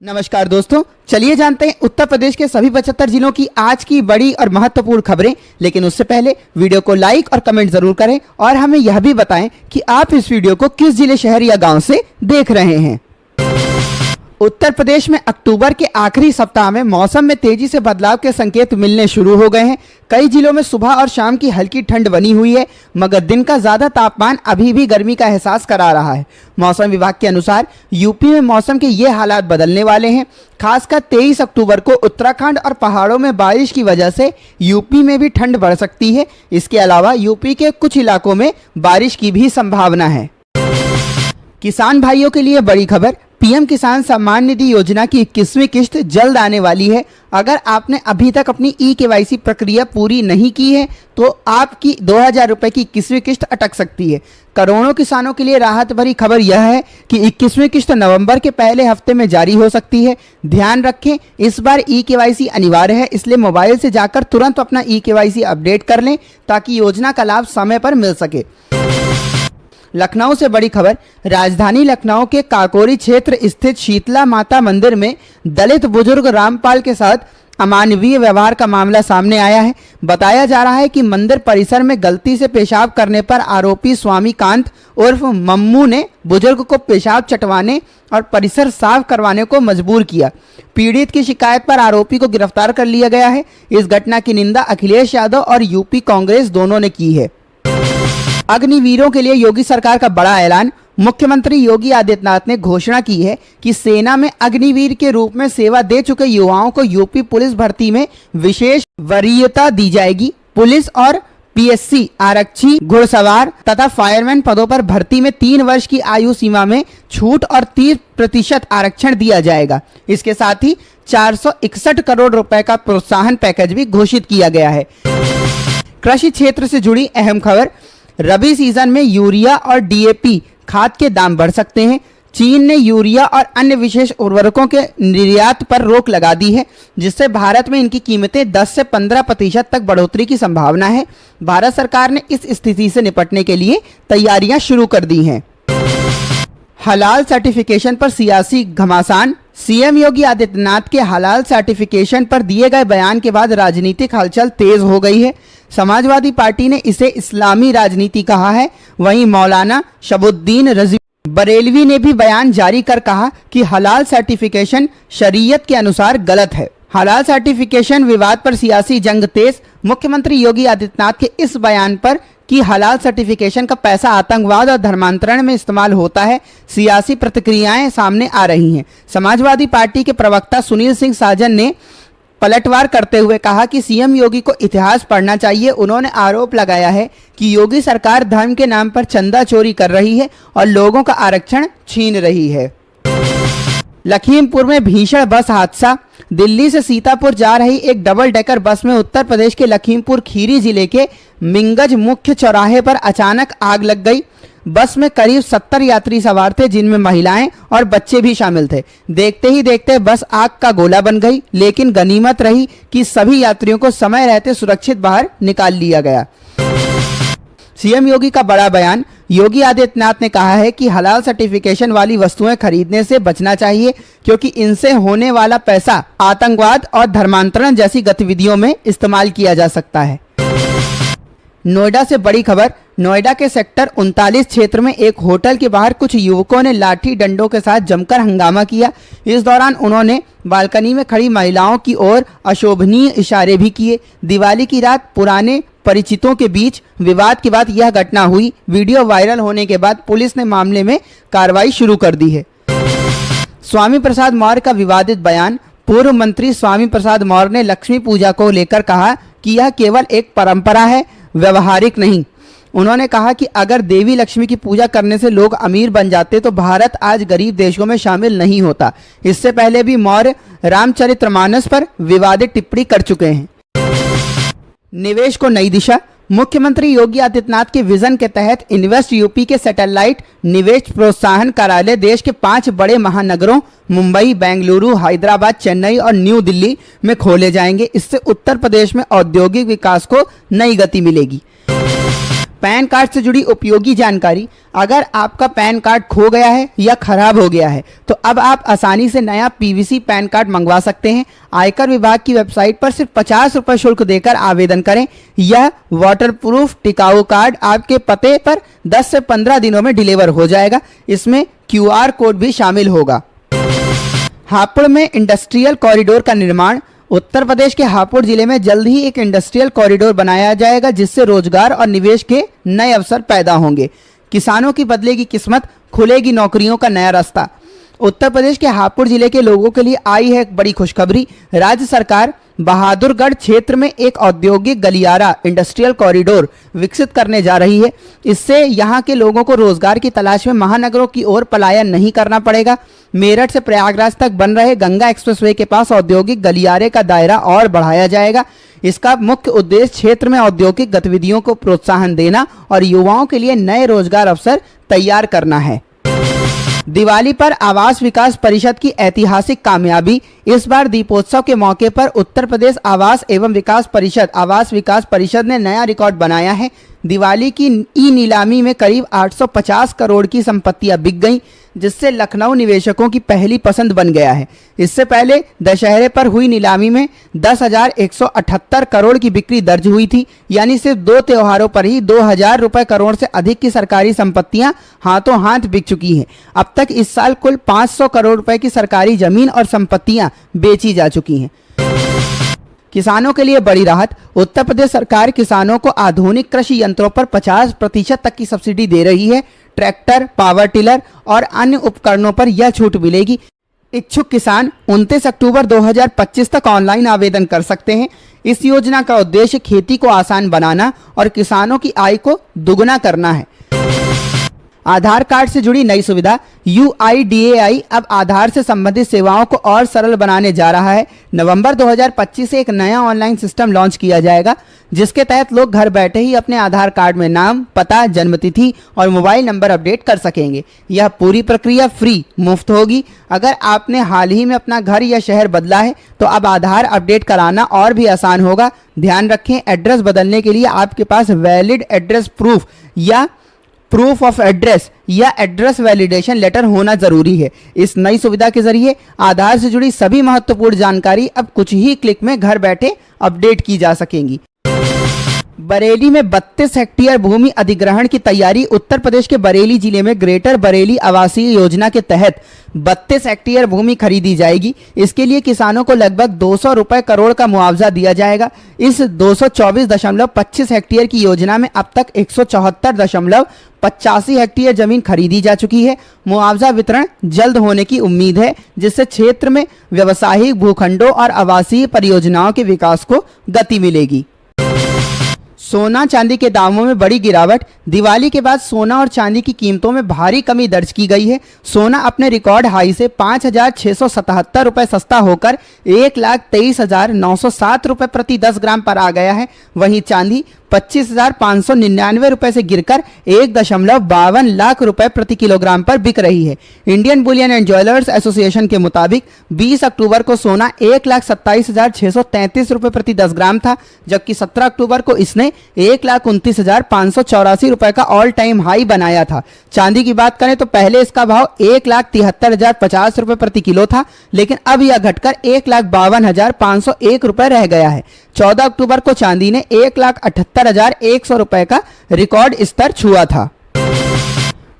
नमस्कार दोस्तों, चलिए जानते हैं उत्तर प्रदेश के सभी 75 जिलों की आज की बड़ी और महत्वपूर्ण खबरें। लेकिन उससे पहले वीडियो को लाइक और कमेंट जरूर करें और हमें यह भी बताएं कि आप इस वीडियो को किस जिले, शहर या गांव से देख रहे हैं। उत्तर प्रदेश में अक्टूबर के आखिरी सप्ताह में मौसम में तेजी से बदलाव के संकेत मिलने शुरू हो गए हैं। कई जिलों में सुबह और शाम की हल्की ठंड बनी हुई है, मगर दिन का ज्यादा तापमान अभी भी गर्मी का एहसास करा रहा है। मौसम विभाग के अनुसार यूपी में मौसम के ये हालात बदलने वाले हैं। खासकर 23 अक्टूबर को उत्तराखंड और पहाड़ों में बारिश की वजह से यूपी में भी ठंड बढ़ सकती है। इसके अलावा यूपी के कुछ इलाकों में बारिश की भी संभावना है। किसान भाइयों के लिए बड़ी खबर, पीएम किसान सम्मान निधि योजना की 21वीं किश्त जल्द आने वाली है। अगर आपने अभी तक अपनी ई-केवाईसी प्रक्रिया पूरी नहीं की है तो आपकी 2000 रुपए की 21वीं किश्त अटक सकती है। करोड़ों किसानों के लिए राहत भरी खबर यह है कि 21वीं किश्त नवंबर के पहले हफ्ते में जारी हो सकती है। ध्यान रखें, इस बार ई-केवाईसी अनिवार्य है, इसलिए मोबाइल से जाकर तुरंत अपना ई-केवाईसी अपडेट कर लें ताकि योजना का लाभ समय पर मिल सके। लखनऊ से बड़ी खबर, राजधानी लखनऊ के काकोरी क्षेत्र स्थित शीतला माता मंदिर में दलित बुजुर्ग रामपाल के साथ अमानवीय व्यवहार का मामला सामने आया है। बताया जा रहा है कि मंदिर परिसर में गलती से पेशाब करने पर आरोपी स्वामी कांत उर्फ मम्मू ने बुजुर्ग को पेशाब चटवाने और परिसर साफ करवाने को मजबूर किया। पीड़ित की शिकायत पर आरोपी को गिरफ्तार कर लिया गया है। इस घटना की निंदा अखिलेश यादव और यूपी कांग्रेस दोनों ने की है। अग्निवीरों के लिए योगी सरकार का बड़ा ऐलान, मुख्यमंत्री योगी आदित्यनाथ ने घोषणा की है कि सेना में अग्निवीर के रूप में सेवा दे चुके युवाओं को यूपी पुलिस भर्ती में विशेष वरीयता दी जाएगी। पुलिस और पीएससी, आरक्षी, घुड़सवार तथा फायरमैन पदों पर भर्ती में 3 वर्ष की आयु सीमा में छूट और 30% आरक्षण दिया जाएगा। इसके साथ ही 461 करोड़ रुपए का प्रोत्साहन पैकेज भी घोषित किया गया है। कृषि क्षेत्र से जुड़ी अहम खबर, रबी सीजन में यूरिया और डीएपी खाद के दाम बढ़ सकते हैं। चीन ने यूरिया और अन्य विशेष उर्वरकों के निर्यात पर रोक लगा दी है, जिससे भारत में इनकी कीमतें 10 से 15% तक बढ़ोतरी की संभावना है। भारत सरकार ने इस स्थिति से निपटने के लिए तैयारियां शुरू कर दी हैं। हलाल सर्टिफिकेशन पर सियासी घमासान, सीएम योगी आदित्यनाथ के हलाल सर्टिफिकेशन पर दिए गए बयान के बाद राजनीतिक हलचल तेज हो गई है। समाजवादी पार्टी ने इसे इस्लामी राजनीति कहा है। वहीं मौलाना शबुद्दीन रज़वी बरेलवी ने भी बयान जारी कर कहा कि हलाल सर्टिफिकेशन शरीयत के अनुसार गलत है। हलाल सर्टिफिकेशन विवाद पर सियासी जंग तेज, मुख्यमंत्री योगी आदित्यनाथ के इस बयान पर कि हलाल सर्टिफिकेशन का पैसा आतंकवाद और धर्मांतरण में इस्तेमाल होता है, सियासी प्रतिक्रियाएं सामने आ रही हैं। समाजवादी पार्टी के प्रवक्ता सुनील सिंह साजन ने पलटवार करते हुए कहा कि सीएम योगी को इतिहास पढ़ना चाहिए। उन्होंने आरोप लगाया है कि योगी सरकार धर्म के नाम पर चंदा चोरी कर रही है और लोगों का आरक्षण छीन रही है। लखीमपुर में भीषण बस हादसा, दिल्ली से सीतापुर जा रही एक डबल डेकर बस में उत्तर प्रदेश के लखीमपुर खीरी जिले के मिंगज मुख्य चौराहे पर अचानक आग लग गई। बस में करीब 70 यात्री सवार थे, जिनमें महिलाएं और बच्चे भी शामिल थे। देखते ही देखते बस आग का गोला बन गई, लेकिन गनीमत रही कि सभी यात्रियों को समय रहते सुरक्षित बाहर निकाल लिया गया। सीएम योगी का बड़ा बयान, योगी आदित्यनाथ ने कहा है कि हलाल सर्टिफिकेशन वाली वस्तुएं खरीदने से बचना चाहिए, क्योंकि इनसे होने वाला पैसा आतंकवाद और धर्मांतरण जैसी गतिविधियों में इस्तेमाल किया जा सकता है। नोएडा से बड़ी खबर, नोएडा के सेक्टर 39 क्षेत्र में एक होटल के बाहर कुछ युवकों ने लाठी डंडों के साथ जमकर हंगामा किया। इस दौरान उन्होंने बालकनी में खड़ी महिलाओं की ओर अशोभनीय इशारे भी किए। दिवाली की रात पुराने परिचितों के बीच विवाद के बाद यह घटना हुई। वीडियो वायरल होने के बाद पुलिस ने मामले में कार्रवाई शुरू कर दी है। स्वामी प्रसाद मौर्य का विवादित बयान, पूर्व मंत्री स्वामी प्रसाद मौर्य ने लक्ष्मी पूजा को लेकर कहा कि यह केवल एक परंपरा है, व्यवहारिक नहीं। उन्होंने कहा कि अगर देवी लक्ष्मी की पूजा करने से लोग अमीर बन जाते तो भारत आज गरीब देशों में शामिल नहीं होता। इससे पहले भी मौर्य रामचरितमानस पर विवादित टिप्पणी कर चुके हैं। निवेश को नई दिशा, मुख्यमंत्री योगी आदित्यनाथ के विजन के तहत इन्वेस्ट यूपी के सैटेलाइट निवेश प्रोत्साहन कार्यालय देश के 5 बड़े महानगरों मुंबई, बेंगलुरु, हैदराबाद, चेन्नई और न्यू दिल्ली में खोले जाएंगे। इससे उत्तर प्रदेश में औद्योगिक विकास को नई गति मिलेगी। पैन कार्ड से जुड़ी उपयोगी जानकारी। अगर आपका पैन कार्ड खो गया है या खराब हो गया है तो अब आप आसानी से नया पीवीसी पैन कार्ड मंगवा सकते हैं। आयकर विभाग की वेबसाइट पर सिर्फ 50 रुपये शुल्क देकर आवेदन करें। यह वाटरप्रूफ टिकाऊ कार्ड आपके पते पर 10 से 15 दिनों में डिलीवर हो जाएगा। इसमें QR कोड भी शामिल होगा। हापुड़ में इंडस्ट्रियल कॉरिडोर का निर्माण। उत्तर प्रदेश के हापुड़ जिले में जल्द ही एक इंडस्ट्रियल कॉरिडोर बनाया जाएगा, जिससे रोजगार और निवेश के नए अवसर पैदा होंगे। किसानों की बदलेगी किस्मत, खुलेगी नौकरियों का नया रास्ता। उत्तर प्रदेश के हापुड़ जिले के लोगों के लिए आई है एक बड़ी खुशखबरी। राज्य सरकार बहादुरगढ़ क्षेत्र में एक औद्योगिक गलियारा इंडस्ट्रियल कॉरिडोर विकसित करने जा रही है। इससे यहां के लोगों को रोजगार की तलाश में महानगरों की ओर पलायन नहीं करना पड़ेगा। मेरठ से प्रयागराज तक बन रहे गंगा एक्सप्रेसवे के पास औद्योगिक गलियारे का दायरा और बढ़ाया जाएगा। इसका मुख्य उद्देश्य क्षेत्र में औद्योगिक गतिविधियों को प्रोत्साहन देना और युवाओं के लिए नए रोजगार अवसर तैयार करना है। दिवाली पर आवास विकास परिषद की ऐतिहासिक कामयाबी। इस बार दीपोत्सव के मौके पर उत्तर प्रदेश आवास विकास परिषद ने नया रिकॉर्ड बनाया है। दिवाली की ई नीलामी में करीब 850 करोड़ की संपत्तियां बिक गईं, जिससे लखनऊ निवेशकों की पहली पसंद बन गया है। इससे पहले दशहरे पर हुई नीलामी में 10,178 करोड़ की बिक्री दर्ज हुई थी, यानी सिर्फ 2 त्योहारों पर ही 2,000 रुपए करोड़ से अधिक की सरकारी संपत्तियां हाथों हाथ बिक चुकी हैं। अब तक इस साल कुल 500 करोड़ रुपए की सरकारी जमीन और संपत्तियां बेची जा चुकी हैं। किसानों के लिए बड़ी राहत। उत्तर प्रदेश सरकार किसानों को आधुनिक कृषि यंत्रों पर 50% तक की सब्सिडी दे रही है। ट्रैक्टर, पावर टिलर और अन्य उपकरणों पर यह छूट मिलेगी। इच्छुक किसान 29 अक्टूबर 2025 तक ऑनलाइन आवेदन कर सकते हैं। इस योजना का उद्देश्य खेती को आसान बनाना और किसानों की आय को दुगुना करना है। आधार कार्ड से जुड़ी नई सुविधा। UIDAI अब आधार से संबंधित सेवाओं को और सरल बनाने जा रहा है। नवंबर 2025 से एक नया ऑनलाइन सिस्टम लॉन्च किया जाएगा, जिसके तहत लोग घर बैठे ही अपने आधार कार्ड में नाम, पता, जन्मतिथि और मोबाइल नंबर अपडेट कर सकेंगे। यह पूरी प्रक्रिया मुफ्त होगी। अगर आपने हाल ही में अपना घर या शहर बदला है तो अब आधार अपडेट कराना और भी आसान होगा। ध्यान रखें, एड्रेस बदलने के लिए आपके पास वैलिड एड्रेस प्रूफ या प्रूफ ऑफ एड्रेस या एड्रेस वैलिडेशन लेटर होना जरूरी है। इस नई सुविधा के जरिए आधार से जुड़ी सभी महत्वपूर्ण जानकारी अब कुछ ही क्लिक में घर बैठे अपडेट की जा सकेंगी। बरेली में 32 हेक्टेयर भूमि अधिग्रहण की तैयारी। उत्तर प्रदेश के बरेली जिले में ग्रेटर बरेली आवासीय योजना के तहत 32 हेक्टेयर भूमि खरीदी जाएगी। इसके लिए किसानों को लगभग 200 रुपए करोड़ का मुआवजा दिया जाएगा। इस 224.25 हेक्टेयर की योजना में अब तक 174.85 हेक्टेयर जमीन खरीदी जा चुकी है। मुआवजा वितरण जल्द होने की उम्मीद है, जिससे क्षेत्र में व्यावसायिक भूखंडों और आवासीय परियोजनाओं के विकास को गति मिलेगी। सोना चांदी के दामों में बड़ी गिरावट। दिवाली के बाद सोना और चांदी की कीमतों में भारी कमी दर्ज की गई है। सोना अपने रिकॉर्ड हाई से 5,677 रुपये सस्ता होकर 1,23,907 रुपये प्रति 10 ग्राम पर आ गया है। वहीं चांदी 25,599 रुपये से गिरकर 1.52 लाख रुपए प्रति किलोग्राम पर बिक रही है। Indian Boolean and jewellers association के मुताबिक 20 अक्टूबर को सोना 1,27,633 रुपये प्रति 10 ग्राम था, जबकि 17 अक्टूबर को इसने 1,29,584 रुपए का ऑल टाइम हाई बनाया था। चांदी की बात करें तो पहले इसका भाव 1,73,050 रुपए प्रति किलो था, लेकिन अब यह घटकर 1,52,501 रुपए रह गया है। 14 अक्टूबर को चांदी ने 1,78,100 रुपए का रिकॉर्ड स्तर छुआ था।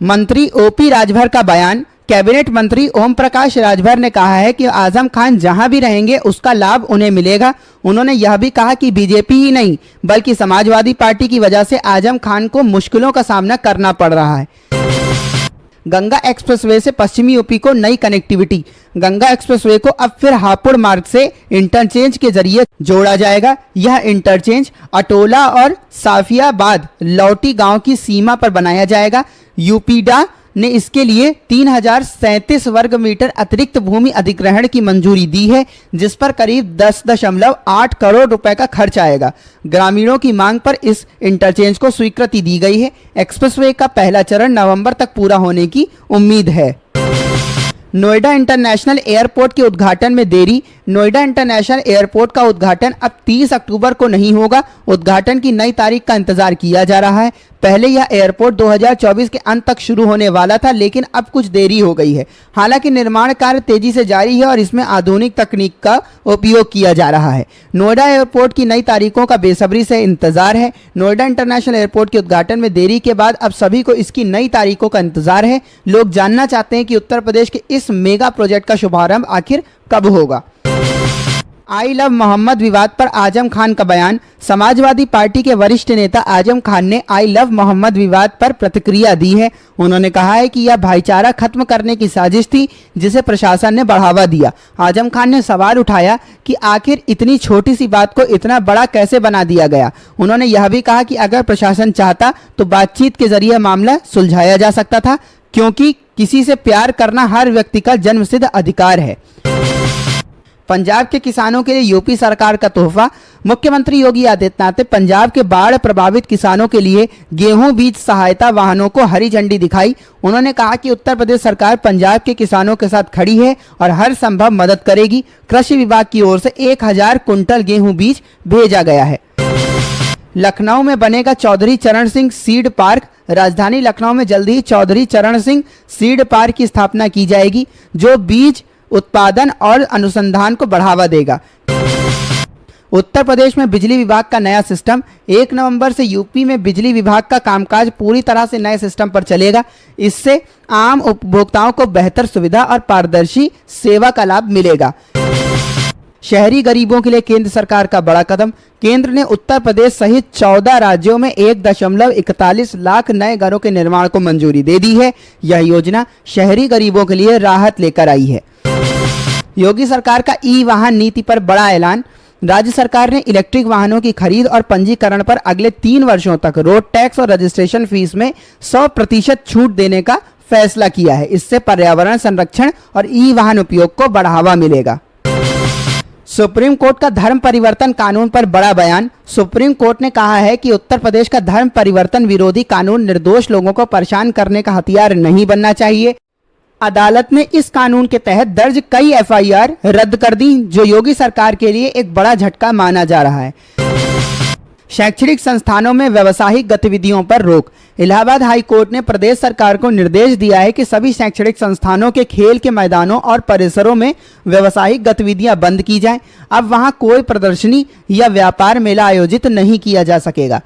मंत्री OP राजभर का बयान। कैबिनेट मंत्री ओम प्रकाश राजभर ने कहा है कि आजम खान जहां भी रहेंगे उसका लाभ उन्हें मिलेगा। उन्होंने यह भी कहा कि बीजेपी ही नहीं बल्कि समाजवादी पार्टी की वजह से आजम खान को मुश्किलों का सामना करना पड़ रहा है। गंगा एक्सप्रेसवे से पश्चिमी यूपी को नई कनेक्टिविटी। गंगा एक्सप्रेसवे को अब फिर हापुड़ मार्ग से इंटरचेंज के जरिए जोड़ा जाएगा। यह इंटरचेंज अटोला और साफियाबाद लौटी गांव की सीमा पर बनाया जाएगा। यूपीडा ने इसके लिए 3,037 वर्ग मीटर अतिरिक्त भूमि अधिग्रहण की मंजूरी दी है, जिस पर करीब 10.8 करोड़ रुपए का खर्च आएगा। ग्रामीणों की मांग पर इस इंटरचेंज को स्वीकृति दी गई है। एक्सप्रेसवे का पहला चरण नवंबर तक पूरा होने की उम्मीद है। नोएडा इंटरनेशनल एयरपोर्ट के उद्घाटन में देरी। नोएडा इंटरनेशनल एयरपोर्ट का उद्घाटन अब 30 अक्टूबर को नहीं होगा। उद्घाटन की नई तारीख का इंतजार किया जा रहा है। पहले यह एयरपोर्ट 2024 के अंत तक शुरू होने वाला था, लेकिन अब कुछ देरी हो गई है। हालांकि निर्माण कार्य तेजी से जारी है और इसमें आधुनिक तकनीक का उपयोग किया जा रहा है। नोएडा एयरपोर्ट की नई तारीखों का बेसब्री से इंतजार है। नोएडा इंटरनेशनल एयरपोर्ट के उद्घाटन में देरी के बाद अब सभी को इसकी नई तारीखों का इंतजार है। लोग जानना चाहते हैं कि उत्तर प्रदेश के इस मेगा प्रोजेक्ट का शुभारंभ आखिर कब होगा। आई लव मोहम्मद विवाद पर आजम खान का बयान। समाजवादी पार्टी के वरिष्ठ नेता आजम खान ने आई लव मोहम्मद विवाद पर प्रतिक्रिया दी है। उन्होंने कहा है कि यह भाईचारा खत्म करने की साजिश थी, जिसे प्रशासन ने बढ़ावा दिया। आजम खान ने सवाल उठाया कि आखिर इतनी छोटी सी बात को इतना बड़ा कैसे बना दिया गया। उन्होंने यह भी कहा कि अगर प्रशासन चाहता तो बातचीत के जरिए मामला सुलझाया जा सकता था, क्योंकि किसी से प्यार करना हर व्यक्ति का जन्मसिद्ध अधिकार है। पंजाब के किसानों के लिए यूपी सरकार का तोहफा। मुख्यमंत्री योगी आदित्यनाथ ने पंजाब के बाढ़ प्रभावित किसानों के लिए गेहूं बीज सहायता वाहनों को हरी झंडी दिखाई। उन्होंने कहा कि उत्तर प्रदेश सरकार पंजाब के किसानों के साथ खड़ी है और हर संभव मदद करेगी। कृषि विभाग की ओर से 1000 कुंटल गेहूं बीज भेजा गया है। लखनऊ में बनेगा चौधरी चरण सिंह सीड पार्क। राजधानी लखनऊ में जल्द ही चौधरी चरण सिंह सीड पार्क की स्थापना की जाएगी, जो बीज उत्पादन और अनुसंधान को बढ़ावा देगा। उत्तर प्रदेश में बिजली विभाग का नया सिस्टम। 1 नवंबर से यूपी में बिजली विभाग का कामकाज पूरी तरह से नए सिस्टम पर चलेगा। इससे आम उपभोक्ताओं को बेहतर सुविधा और पारदर्शी सेवा का लाभ मिलेगा। शहरी गरीबों के लिए केंद्र सरकार का बड़ा कदम। केंद्र ने उत्तर प्रदेश सहित 14 राज्यों में 1.41 लाख नए घरों के निर्माण को मंजूरी दे दी है। यह योजना शहरी गरीबों के लिए राहत लेकर आई है। योगी सरकार का ई वाहन नीति पर बड़ा ऐलान। राज्य सरकार ने इलेक्ट्रिक वाहनों की खरीद और पंजीकरण पर अगले 3 वर्षों तक रोड टैक्स और रजिस्ट्रेशन फीस में 100% छूट देने का फैसला किया है। इससे पर्यावरण संरक्षण और ई वाहन उपयोग को बढ़ावा मिलेगा। सुप्रीम कोर्ट का धर्म परिवर्तन कानून पर बड़ा बयान। सुप्रीम कोर्ट ने कहा है कि उत्तर प्रदेश का धर्म परिवर्तन विरोधी कानून निर्दोष लोगों को परेशान करने का हथियार नहीं बनना चाहिए। अदालत ने इस कानून के तहत दर्ज कई एफआईआर रद्द कर दी, जो योगी सरकार के लिए एक बड़ा झटका माना जा रहा है। शैक्षणिक संस्थानों में व्यावसायिक गतिविधियों पर रोक। इलाहाबाद हाई कोर्ट ने प्रदेश सरकार को निर्देश दिया है कि सभी शैक्षणिक संस्थानों के खेल के मैदानों और परिसरों में व्यावसायिक गतिविधियां बंद की जाएं। अब वहां कोई प्रदर्शनी या व्यापार मेला आयोजित नहीं किया जा सकेगा।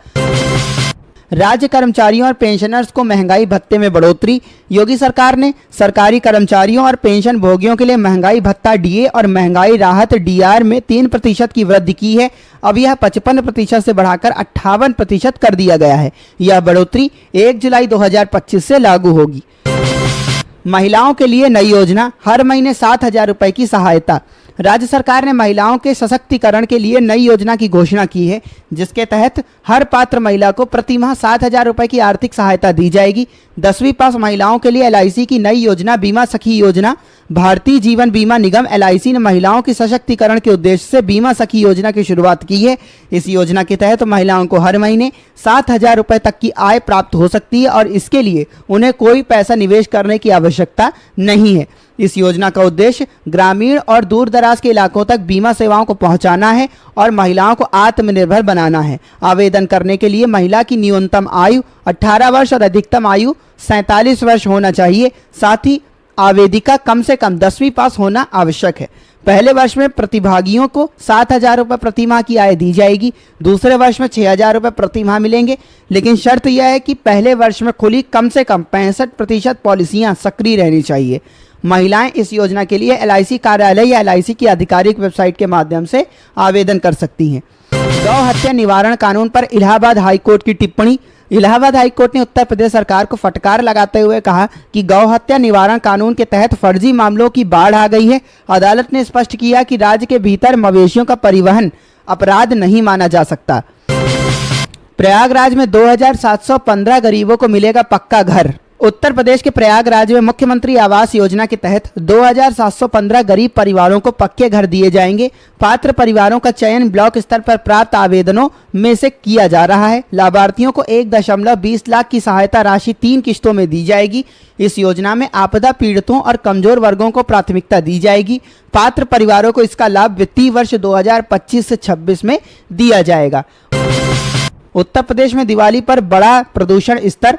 राज्य कर्मचारियों और पेंशनर्स को महंगाई भत्ते में बढ़ोतरी। योगी सरकार ने सरकारी कर्मचारियों और पेंशन भोगियों के लिए महंगाई भत्ता डीए और महंगाई राहत डीआर में 3% की वृद्धि की है। अब यह 55% से बढ़ाकर 58% कर दिया गया है। यह बढ़ोतरी 1 जुलाई 2025 से लागू होगी। महिलाओं के लिए नई योजना, हर महीने 7,000 रुपए की सहायता। राज्य सरकार ने महिलाओं के सशक्तिकरण के लिए नई योजना की घोषणा की है, जिसके तहत हर पात्र महिला को प्रति माह 7,000 रुपए की आर्थिक सहायता दी जाएगी। 10वीं पास महिलाओं के लिए एलआईसी की नई योजना बीमा सखी योजना। भारतीय जीवन बीमा निगम एलआईसी ने महिलाओं के सशक्तिकरण के उद्देश्य से बीमा सखी योजना की शुरुआत की है। इस योजना के तहत महिलाओं को हर महीने 7,000 रुपए तक की आय प्राप्त हो सकती है और इसके लिए उन्हें कोई पैसा निवेश करने की आवश्यकता नहीं है। इस योजना का उद्देश्य ग्रामीण और दूर दराज के इलाकों तक बीमा सेवाओं को पहुंचाना है और महिलाओं को आत्मनिर्भर बनाना है। आवेदन करने के लिए महिला की न्यूनतम आयु 18 वर्ष और अधिकतम आयु 47 वर्ष होना चाहिए। साथ ही आवेदिका कम से कम 10वीं पास होना आवश्यक है। पहले वर्ष में प्रतिभागियों को 7,000 रुपये प्रति माह की आय दी जाएगी। दूसरे वर्ष में 6,000 रुपये प्रति माह मिलेंगे, लेकिन शर्त यह है कि पहले वर्ष में खुली कम से कम 65% पॉलिसियां सक्रिय रहनी चाहिए। महिलाएं इस योजना के लिए एलआईसी कार्यालय या एलआईसी की आधिकारिक वेबसाइट के माध्यम से आवेदन कर सकती हैं। गौ हत्या निवारण कानून पर इलाहाबाद हाईकोर्ट की टिप्पणी। इलाहाबाद हाईकोर्ट ने उत्तर प्रदेश सरकार को फटकार लगाते हुए कहा कि गौ हत्या निवारण कानून के तहत फर्जी मामलों की बाढ़ आ गई है। अदालत ने स्पष्ट किया कि राज्य के भीतर मवेशियों का परिवहन अपराध नहीं माना जा सकता। प्रयागराज में 2,715 गरीबों को मिलेगा पक्का घर। उत्तर प्रदेश के प्रयागराज में मुख्यमंत्री आवास योजना के तहत 2715 गरीब परिवारों को पक्के घर दिए जाएंगे। पात्र परिवारों का चयन ब्लॉक स्तर पर प्राप्त आवेदनों में से किया जा रहा है। लाभार्थियों को 1.20 लाख की सहायता राशि 3 किश्तों में दी जाएगी। इस योजना में आपदा पीड़ितों और कमजोर वर्गों को प्राथमिकता दी जाएगी। पात्र परिवारों को इसका लाभ वित्तीय वर्ष 2025 से 26 में दिया जाएगा। उत्तर प्रदेश में दिवाली पर बड़ा प्रदूषण स्तर।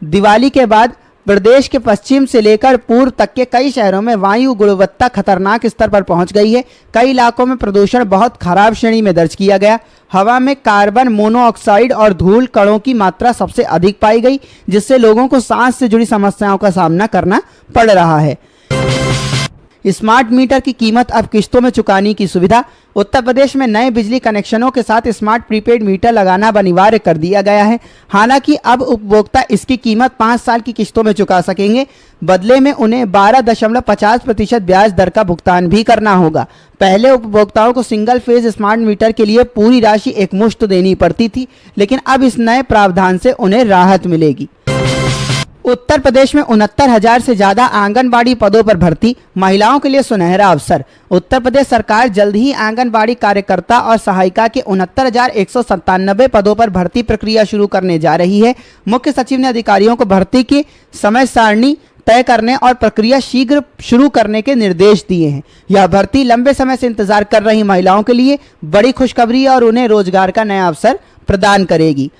दिवाली के बाद प्रदेश के पश्चिम से लेकर पूर्व तक के कई शहरों में वायु गुणवत्ता खतरनाक स्तर पर पहुंच गई है। कई इलाकों में प्रदूषण बहुत खराब श्रेणी में दर्ज किया गया। हवा में कार्बन मोनोऑक्साइड और धूल कणों की मात्रा सबसे अधिक पाई गई, जिससे लोगों को सांस से जुड़ी समस्याओं का सामना करना पड़ रहा है। स्मार्ट मीटर की कीमत अब किश्तों में चुकाने की सुविधा। उत्तर प्रदेश में नए बिजली कनेक्शनों के साथ स्मार्ट प्रीपेड मीटर लगाना अनिवार्य कर दिया गया है। हालांकि अब उपभोक्ता इसकी कीमत 5 साल की किश्तों में चुका सकेंगे। बदले में उन्हें 12.50% ब्याज दर का भुगतान भी करना होगा। पहले उपभोक्ताओं को सिंगल फेज स्मार्ट मीटर के लिए पूरी राशि एकमुश्त देनी पड़ती थी, लेकिन अब इस नए प्रावधान से उन्हें राहत मिलेगी। उत्तर प्रदेश में 69,000 से ज्यादा आंगनबाड़ी पदों पर भर्ती। महिलाओं के लिए सुनहरा अवसर। उत्तर प्रदेश सरकार जल्द ही आंगनबाड़ी कार्यकर्ता और सहायिका के 69,197 पदों पर भर्ती प्रक्रिया शुरू करने जा रही है। मुख्य सचिव ने अधिकारियों को भर्ती की समय सारणी तय करने और प्रक्रिया शीघ्र शुरू करने के निर्देश दिए हैं। यह भर्ती लंबे समय से इंतजार कर रही महिलाओं के लिए बड़ी खुशखबरी और उन्हें रोजगार का नया अवसर प्रदान करेगी।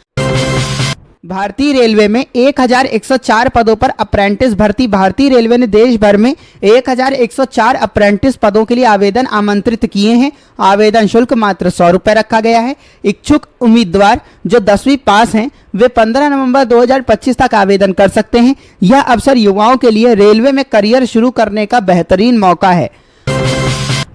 भारतीय रेलवे में 1104 पदों पर अप्रेंटिस भर्ती। भारतीय रेलवे ने देश भर में 1104 अप्रेंटिस पदों के लिए आवेदन आमंत्रित किए हैं। आवेदन शुल्क मात्र 100 रुपये रखा गया है। इच्छुक उम्मीदवार जो 10वीं पास हैं वे 15 नवंबर 2025 तक आवेदन कर सकते हैं। यह अवसर युवाओं के लिए रेलवे में करियर शुरू करने का बेहतरीन मौका है।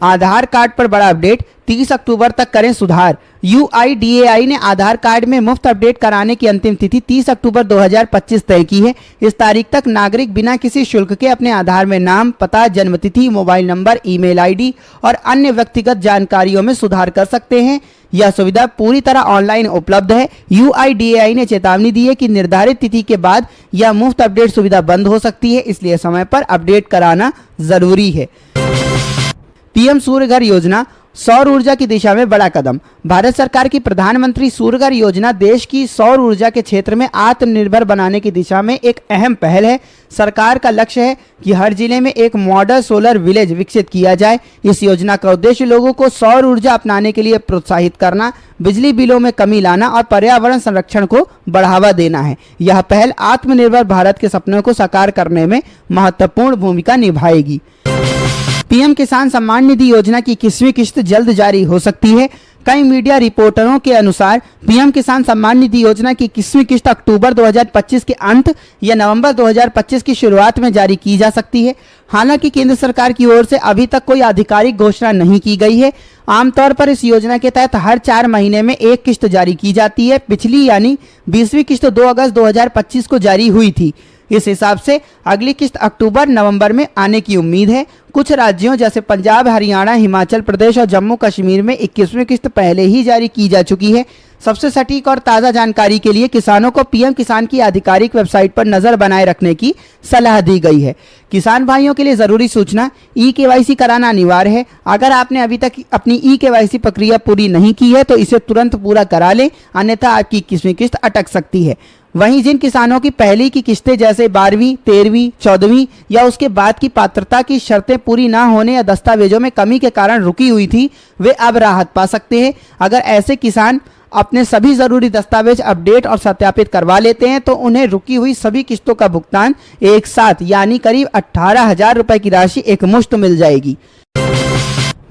आधार कार्ड पर बड़ा अपडेट। 30 अक्टूबर तक करें सुधार। UIDAI ने आधार कार्ड में मुफ्त अपडेट कराने की अंतिम तिथि 30 अक्टूबर 2025 तय की है। इस तारीख तक नागरिक बिना किसी शुल्क के अपने आधार में नाम, पता, जन्मतिथि, मोबाइल नंबर, ईमेल आईडी और अन्य व्यक्तिगत जानकारियों में सुधार कर सकते हैं। यह सुविधा पूरी तरह ऑनलाइन उपलब्ध है। UIDAI ने चेतावनी दी है कि निर्धारित तिथि के बाद यह मुफ्त अपडेट सुविधा बंद हो सकती है, इसलिए समय पर अपडेट कराना जरूरी है। PM सूर्य घर योजना। सौर ऊर्जा की दिशा में बड़ा कदम। भारत सरकार की प्रधानमंत्री सूर्य घर योजना देश की सौर ऊर्जा के क्षेत्र में आत्मनिर्भर बनाने की दिशा में एक अहम पहल है। सरकार का लक्ष्य है कि हर जिले में एक मॉडल सोलर विलेज विकसित किया जाए। इस योजना का उद्देश्य लोगों को सौर ऊर्जा अपनाने के लिए प्रोत्साहित करना, बिजली बिलों में कमी लाना और पर्यावरण संरक्षण को बढ़ावा देना है। यह पहल आत्मनिर्भर भारत के सपनों को साकार करने में महत्वपूर्ण भूमिका निभाएगी। PM किसान सम्मान निधि योजना की 21वीं किश्त जल्द जारी हो सकती है। कई मीडिया रिपोर्टरों के अनुसार PM किसान सम्मान निधि योजना की 21वीं किश्त अक्टूबर 2025 के अंत या नवंबर 2025 की शुरुआत में जारी की जा सकती है। हालांकि केंद्र सरकार की ओर से अभी तक कोई आधिकारिक घोषणा नहीं की गई है। आमतौर पर इस योजना के तहत हर 4 महीने में एक किश्त जारी की जाती है। पिछली यानी 20वीं किश्त 2 अगस्त 2025 को जारी हुई थी। इस हिसाब से अगली किश्त अक्टूबर नवंबर में आने की उम्मीद है। कुछ राज्यों जैसे पंजाब, हरियाणा, हिमाचल प्रदेश और जम्मू कश्मीर में 21वीं किश्त पहले ही जारी की जा चुकी है। सबसे सटीक और ताज़ा जानकारी के लिए किसानों को PM किसान की आधिकारिक वेबसाइट पर नजर बनाए रखने की सलाह दी गई है। किसान भाइयों के लिए जरूरी सूचना, eKYC कराना अनिवार्य है। अगर आपने अभी तक अपनी eKYC प्रक्रिया पूरी नहीं की है तो इसे तुरंत पूरा करा लें, अन्यथा आपकी 21वीं किश्त अटक सकती है। वहीं जिन किसानों की पहले की किश्तें जैसे 12वीं, 13वीं, 14वीं या उसके बाद की पात्रता की शर्तें पूरी ना होने या दस्तावेजों में कमी के कारण रुकी हुई थी, वे अब राहत पा सकते हैं। अगर ऐसे किसान अपने सभी जरूरी दस्तावेज अपडेट और सत्यापित करवा लेते हैं तो उन्हें रुकी हुई सभी किस्तों का भुगतान एक साथ यानी करीब 18,000 रुपए की राशि एकमुश्त मिल जाएगी।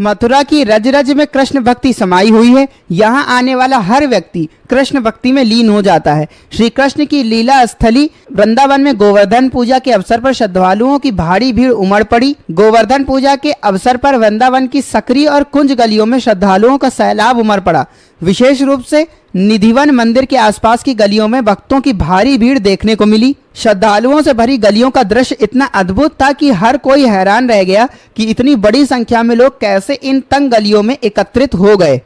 मथुरा की रज रज में कृष्ण भक्ति समाई हुई है। यहाँ आने वाला हर व्यक्ति कृष्ण भक्ति में लीन हो जाता है। श्री कृष्ण की लीला स्थली वृंदावन में गोवर्धन पूजा के अवसर पर श्रद्धालुओं की भारी भीड़ उमड़ पड़ी। गोवर्धन पूजा के अवसर पर वृंदावन की सकरी और कुंज गलियों में श्रद्धालुओं का सैलाब उमड़ पड़ा। विशेष रूप से निधिवन मंदिर के आसपास की गलियों में भक्तों की भारी भीड़ देखने को मिली। श्रद्धालुओं से भरी गलियों का दृश्य इतना अद्भुत था कि हर कोई हैरान रह गया कि इतनी बड़ी संख्या में लोग कैसे इन तंग गलियों में एकत्रित हो गए।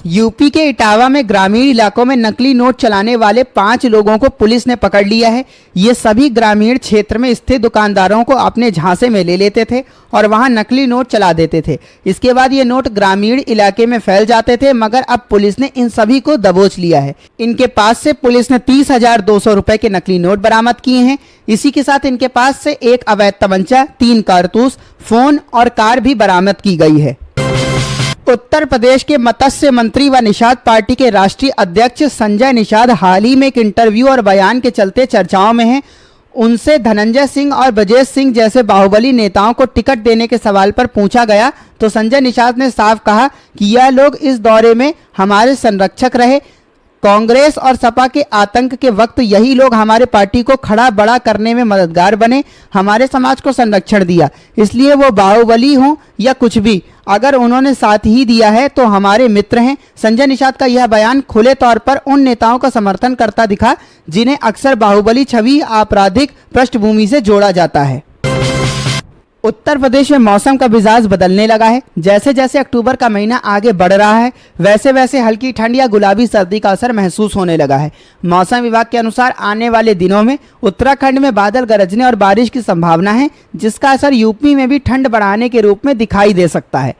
यूपी के इटावा में ग्रामीण इलाकों में नकली नोट चलाने वाले 5 लोगों को पुलिस ने पकड़ लिया है। ये सभी ग्रामीण क्षेत्र में स्थित दुकानदारों को अपने झांसे में ले लेते थे और वहां नकली नोट चला देते थे। इसके बाद ये नोट ग्रामीण इलाके में फैल जाते थे, मगर अब पुलिस ने इन सभी को दबोच लिया है। इनके पास से पुलिस ने 30,200 रुपए के नकली नोट बरामद किए हैं। इसी के साथ इनके पास से एक अवैध तमंचा, 3 कारतूस, फोन और कार भी बरामद की गई है। उत्तर प्रदेश के मत्स्य मंत्री व निषाद पार्टी के राष्ट्रीय अध्यक्ष संजय निषाद हाल ही में एक इंटरव्यू और बयान के चलते चर्चाओं में हैं। उनसे धनंजय सिंह और ब्रजेश सिंह जैसे बाहुबली नेताओं को टिकट देने के सवाल पर पूछा गया तो संजय निषाद ने साफ कहा कि यह लोग इस दौरे में हमारे संरक्षक रहे। कांग्रेस और सपा के आतंक के वक्त यही लोग हमारे पार्टी को खड़ा बड़ा करने में मददगार बने, हमारे समाज को संरक्षण दिया। इसलिए वो बाहुबली हों या कुछ भी, अगर उन्होंने साथ ही दिया है तो हमारे मित्र हैं। संजय निषाद का यह बयान खुले तौर पर उन नेताओं का समर्थन करता दिखा जिन्हें अक्सर बाहुबली छवि आपराधिक पृष्ठभूमि से जोड़ा जाता है। उत्तर प्रदेश में मौसम का मिजाज बदलने लगा है। जैसे जैसे अक्टूबर का महीना आगे बढ़ रहा है वैसे वैसे हल्की ठंड या गुलाबी सर्दी का असर महसूस होने लगा है। मौसम विभाग के अनुसार आने वाले दिनों में उत्तराखंड में बादल गरजने और बारिश की संभावना है, जिसका असर यूपी में भी ठंड बढ़ाने के रूप में दिखाई दे सकता है।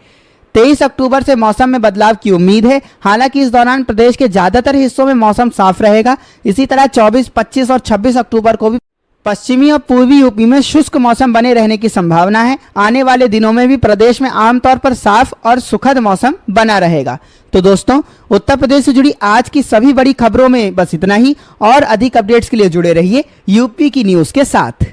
23 अक्टूबर से मौसम में बदलाव की उम्मीद है। हालांकि इस दौरान प्रदेश के ज्यादातर हिस्सों में मौसम साफ रहेगा। इसी तरह 24, 25 और 26 अक्टूबर को भी पश्चिमी और पूर्वी यूपी में शुष्क मौसम बने रहने की संभावना है। आने वाले दिनों में भी प्रदेश में आमतौर पर साफ और सुखद मौसम बना रहेगा। तो दोस्तों, उत्तर प्रदेश से जुड़ी आज की सभी बड़ी खबरों में बस इतना ही। और अधिक अपडेट्स के लिए जुड़े रहिए यूपी की न्यूज के साथ।